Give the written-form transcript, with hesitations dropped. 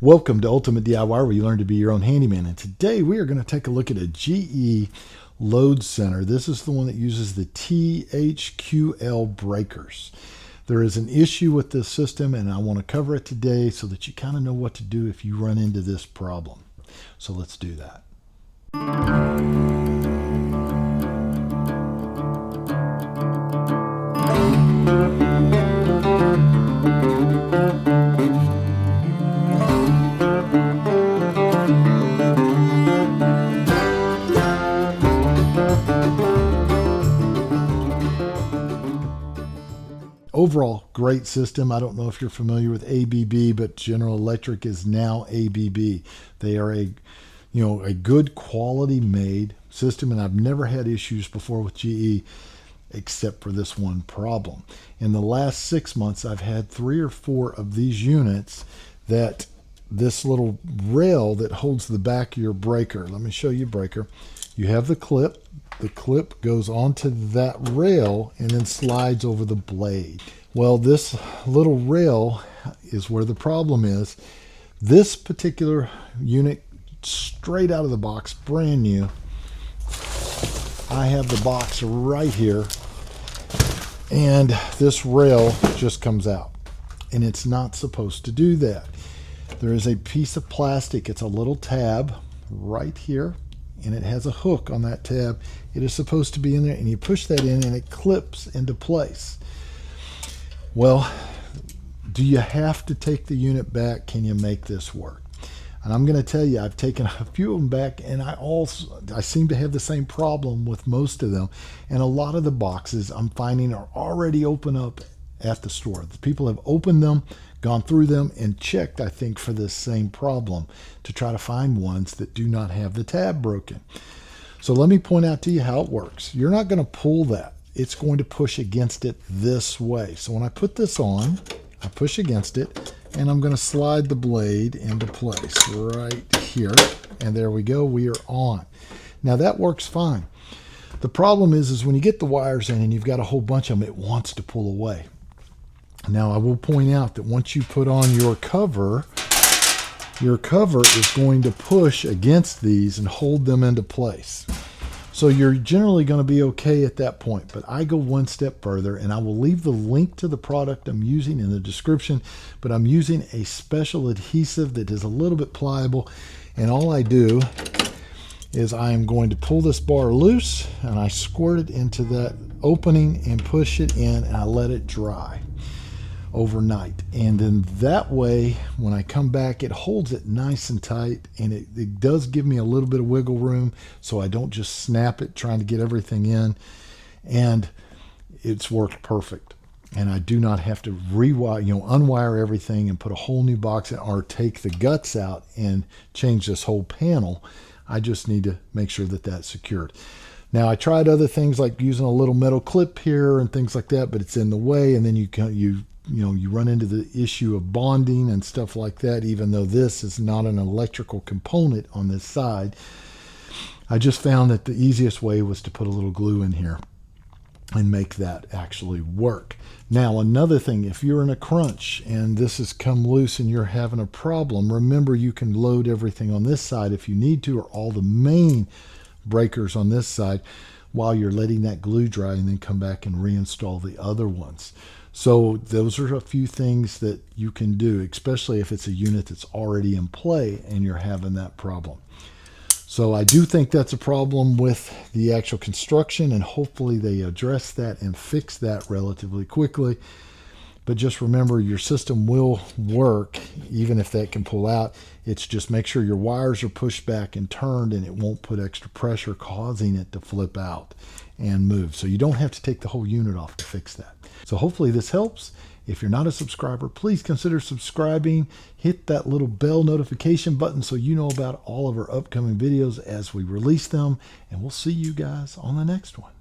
Welcome to Ultimate DIY, where you learn to be your own handyman. And today we are going to take a look at a GE load center. This is the one that uses the THQL breakers. There is an issue with this system, and I want to cover it today so that you kind of know what to do if you run into this problem. So let's do that. Overall, great system. I don't know if you're familiar with ABB, but General Electric is now ABB. They are a good quality made system, and I've never had issues before with GE except for this one problem. In the last 6 months, I've had 3 or 4 of these units that this little rail that holds the back of your breaker. Let me show you breaker. You have the clip. The clip goes onto that rail and then slides over the blade. Well, this little rail is where the problem is. This particular unit, straight out of the box, brand new. I have the box right here, and this rail just comes out, and it's not supposed to do that. There is a piece of plastic. It's a little tab right here, and it has a hook on that tab. It is supposed to be in there, and you push that in and it clips into place. Well, do you have to take the unit back? Can you make this work? And I'm going to tell you, I've taken a few of them back, and I seem to have the same problem with most of them. And a lot of the boxes I'm finding are already open up at the store. The people have opened them, gone through them, and checked, I think, for this same problem to try to find ones that do not have the tab broken. So let me point out to you how it works. You're not going to pull that. It's going to push against it this way. So when I put this on, I push against it, and I'm going to slide the blade into place right here. And there we go. We are on. Now that works fine. The problem is when you get the wires in and you've got a whole bunch of them, it wants to pull away. Now I will point out that once you put on your cover is going to push against these and hold them into place. So you're generally going to be okay at that point, but I go one step further, and I will leave the link to the product I'm using in the description, but I'm using a special adhesive that is a little bit pliable, and all I do is I am going to pull this bar loose, and I squirt it into that opening and push it in, and I let it dry overnight. And then that way, when I come back, it holds it nice and tight, and it does give me a little bit of wiggle room so I don't just snap it trying to get everything in. And it's worked perfect. And I do not have to unwire everything and put a whole new box in, or take the guts out and change this whole panel. I just need to make sure that that's secured. Now, I tried other things like using a little metal clip here and things like that, but it's in the way, and then you run into the issue of bonding and stuff like that, even though this is not an electrical component on this side. I just found that the easiest way was to put a little glue in here and make that actually work. Now, another thing, if you're in a crunch and this has come loose and you're having a problem, remember you can load everything on this side if you need to, or all the main breakers on this side, while you're letting that glue dry, and then come back and reinstall the other ones. So those are a few things that you can do, especially if it's a unit that's already in play and you're having that problem. So I do think that's a problem with the actual construction, and hopefully they address that and fix that relatively quickly. But just remember, your system will work even if that can pull out. It's just make sure your wires are pushed back and turned, and it won't put extra pressure causing it to flip out and move. So you don't have to take the whole unit off to fix that. So hopefully this helps. If you're not a subscriber, please consider subscribing. Hit that little bell notification button so you know about all of our upcoming videos as we release them. And we'll see you guys on the next one.